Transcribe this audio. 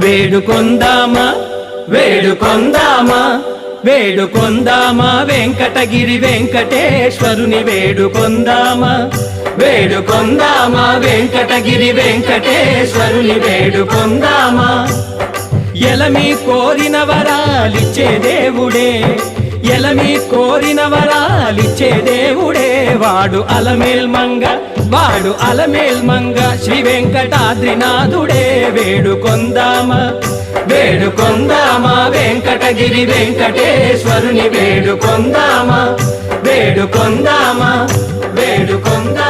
వేడుకొందామా వేడుకొందామా వేడుకొందామా వెంకటగిరి వెంకటేశ్వరుని వేడుకొందామా వేడుకొందామా వెంకటగిరి వెంకటేశ్వరుని వేడుకొందామా ఎలమి కోరిన వరాలిచ్చే దేవుడే ఎలమి కోరిన వరాలిచ్చే దేవుడే వాడు అలమేల్మంగ శ్రీ వెంకటాద్రినాథుడే వేడుకొందామా వేడుకొందామా వెంకటగిరి వెంకటేశ్వరుని వేడుకొందామా వేడుకొందామా వేడుకొందామా